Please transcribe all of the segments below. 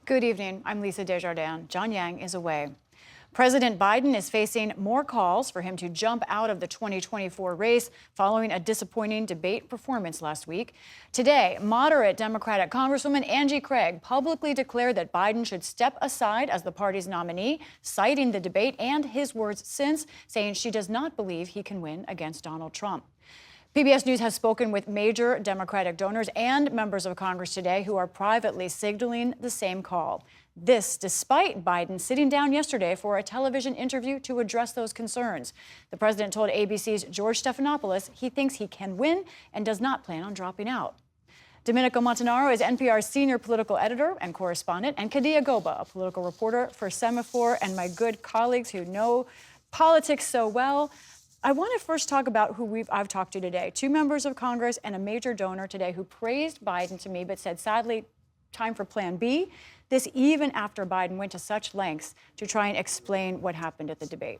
Good evening. I'm Lisa Desjardins. John Yang is away. President Biden is facing more calls for him to jump out of the 2024 race following a disappointing debate performance last week. Today, moderate Democratic Congresswoman Angie Craig publicly declared that Biden should step aside as the party's nominee, citing the debate and his words since, saying she does not believe he can win against Donald Trump. PBS News has spoken with major Democratic donors and members of Congress today who are privately signaling the same call. This despite Biden sitting down yesterday for a television interview to address those concerns. The president told ABC's George Stephanopoulos he thinks he can win and does not plan on dropping out. Domenico Montanaro is NPR's senior political editor and correspondent, and Kadia Goba, a political reporter for Semafor, and my good colleagues who know politics so well. I want to first talk about who I've talked to today. Two members of Congress and a major donor today who praised Biden to me, but said, sadly, time for Plan B. This even after Biden went to such lengths to try and explain what happened at the debate.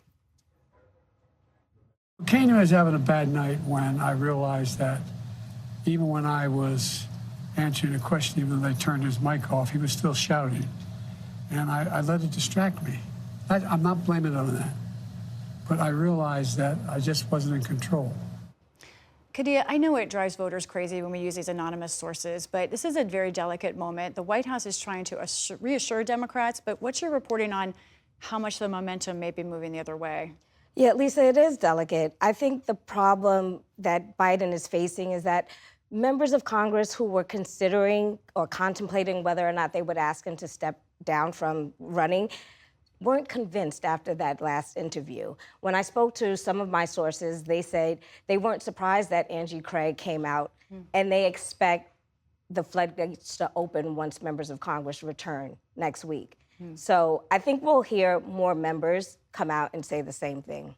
Kadia was having a bad night when I realized that even when I was answering a question, even though they turned his mic off, he was still shouting. And I let it distract me. I'm not blaming it on that. But I realized that I just wasn't in control. Kadia, I know it drives voters crazy when we use these anonymous sources, but this is a very delicate moment. The White House is trying to reassure Democrats, but what's your reporting on how much the momentum may be moving the other way? Yeah, Lisa, it is delicate. I think the problem that Biden is facing is that members of Congress who were considering or contemplating whether or not they would ask him to step down from running weren't convinced after that last interview. When I spoke to some of my sources, they said they weren't surprised that Angie Craig came out, and they expect the floodgates to open once members of Congress return next week. So I think we'll hear more members come out and say the same thing.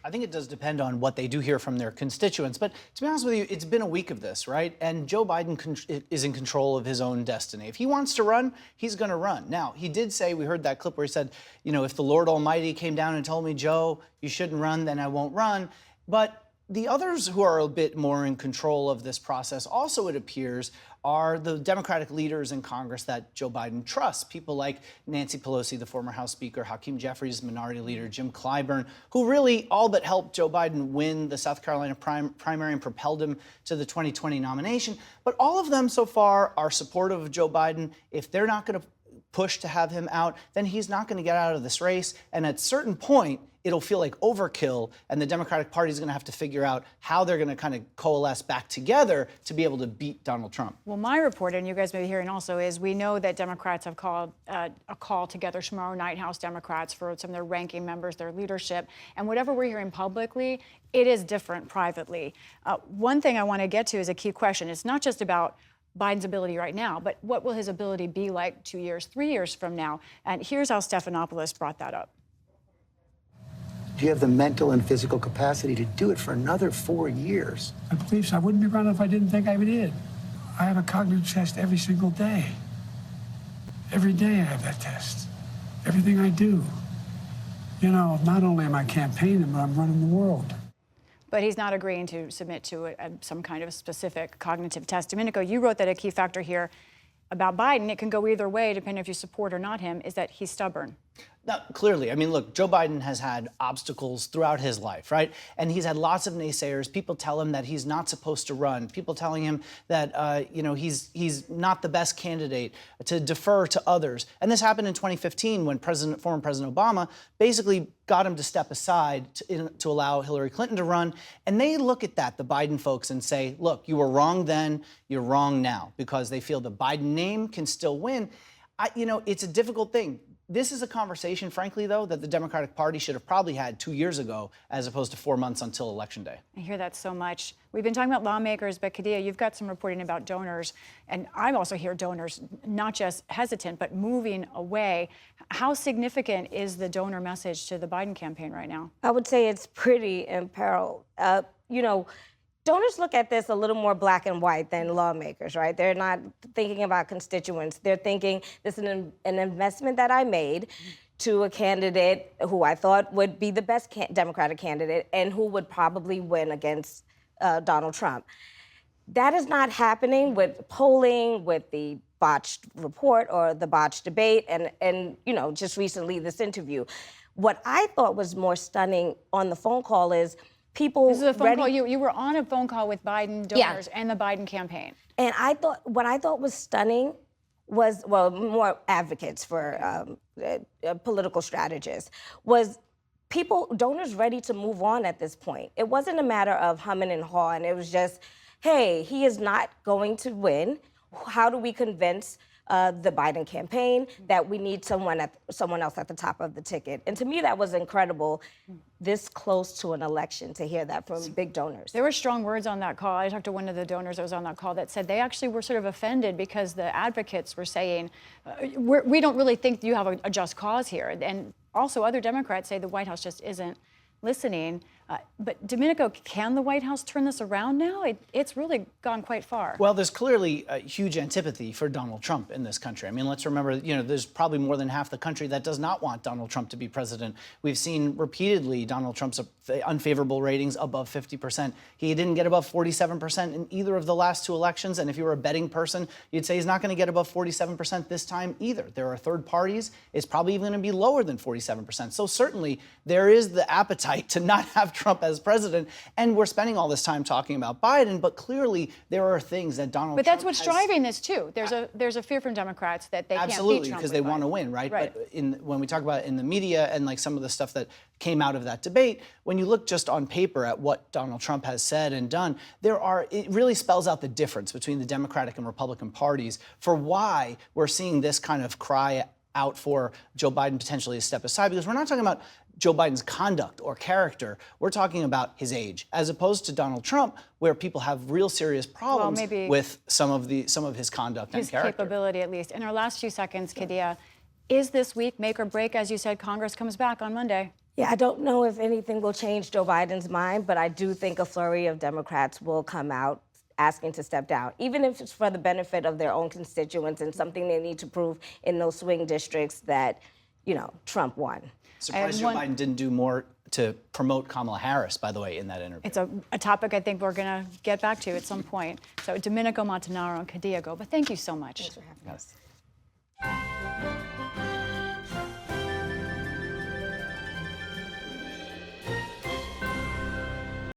I think it does depend on what they do hear from their constituents. But to be honest with you, it's been a week of this, right? And Joe Biden is in control of his own destiny. If he wants to run, he's going to run. Now, he did say, we heard that clip where he said, you know, if the Lord Almighty came down and told me, Joe, you shouldn't run, then I won't run. But the others who are a bit more in control of this process also, it appears, are the Democratic leaders in Congress that Joe Biden trusts. People like Nancy Pelosi, the former House Speaker, Hakeem Jeffries, Minority Leader, Jim Clyburn, who really all but helped Joe Biden win the South Carolina primary and propelled him to the 2020 nomination. But all of them so far are supportive of Joe Biden. If they're not going to push to have him out, then he's not going to get out of this race. And at a certain point, it'll feel like overkill, and the Democratic Party is going to have to figure out how they're going to kind of coalesce back together to be able to beat Donald Trump. Well, my report, and you guys may be hearing also, is we know that Democrats have called a call together tomorrow night, House Democrats, for some of their ranking members, their leadership. And whatever we're hearing publicly, it is different privately. One thing I want to get to is a key question. It's not just about Biden's ability right now, but what will his ability be like 2 years, 3 years from now? And here's how Stephanopoulos brought that up. Do you have the mental and physical capacity to do it for another 4 years? I believe so. I wouldn't be running if I didn't think I did. I have a cognitive test every single day. Every day I have that test. Everything I do. You know, not only am I campaigning, but I'm running the world. But he's not agreeing to submit to some kind of specific cognitive test. Domenico, you wrote that a key factor here about Biden, it can go either way depending if you support or not him, is that he's stubborn. Now, clearly, I mean, look, Joe Biden has had obstacles throughout his life, right? And he's had lots of naysayers. People tell him that he's not supposed to run. People telling him that, you know, he's not the best candidate, to defer to others. And this happened in 2015 when former President Obama basically got him to step aside to allow Hillary Clinton to run. And they look at that, the Biden folks, and say, look, you were wrong then, you're wrong now, because they feel the Biden name can still win. You know, it's a difficult thing. This is a conversation, frankly, though, that the Democratic Party should have probably had 2 years ago, as opposed to 4 months until Election Day. I hear that so much. We've been talking about lawmakers, but Kadia, you've got some reporting about donors, and I also hear donors not just hesitant, but moving away. How significant is the donor message to the Biden campaign right now? I would say it's pretty imperiled. You know, donors look at this a little more black and white than lawmakers, right? They're not thinking about constituents. They're thinking, this is an investment that I made to a candidate who I thought would be the best Democratic candidate and who would probably win against Donald Trump. That is not happening with polling, with the botched report or the botched debate, and just recently this interview. What I thought was more stunning on the phone call is people. This is a phone call. You were on a phone call with Biden donors and the Biden campaign. And what I thought was stunning was, well, more advocates for political strategists, was donors ready to move on at this point. It wasn't a matter of humming and hawing. It was just, hey, he is not going to win. How do we convince the Biden campaign that we need someone else at the top of the ticket? And to me, that was incredible, this close to an election, to hear that from big donors. There were strong words on that call. I talked to one of the donors that was on that call that said they actually were sort of offended because the advocates were saying, we don't really think you have a just cause here. And also other Democrats say the White House just isn't listening. But Domenico, can the White House turn this around now? It's really gone quite far. Well, there's clearly a huge antipathy for Donald Trump in this country. I mean, let's remember, there's probably more than half the country that does not want Donald Trump to be president. We've seen repeatedly Donald Trump's unfavorable ratings above 50%. He didn't get above 47% in either of the last two elections. And if you were a betting person, you'd say he's not going to get above 47% this time either. There are third parties. It's probably even going to be lower than 47%. So certainly there is the appetite to not have Trump as president, and we're spending all this time talking about Biden, but clearly there are things that Donald Trump But that's what's driving this too. There's a fear from Democrats that they can't beat Trump. Absolutely, because they want to win, right? But when we talk about it in the media and like some of the stuff that came out of that debate, when you look just on paper at what Donald Trump has said and done, it really spells out the difference between the Democratic and Republican parties for why we're seeing this kind of cry out for Joe Biden potentially to step aside, because we're not talking about Joe Biden's conduct or character. We're talking about his age, as opposed to Donald Trump, where people have real serious problems with some of his conduct and character. His capability, at least. In our last few seconds, Kadia, is this week make or break? As you said, Congress comes back on Monday. Yeah, I don't know if anything will change Joe Biden's mind, but I do think a flurry of Democrats will come out asking to step down, even if it's for the benefit of their own constituents and something they need to prove in those swing districts that, Trump won. Surprised Joe Biden didn't do more to promote Kamala Harris, by the way, in that interview. It's a topic I think we're going to get back to at some point. So Domenico, Montanaro, and Kadia Goba, thank you so much. Thanks for having us.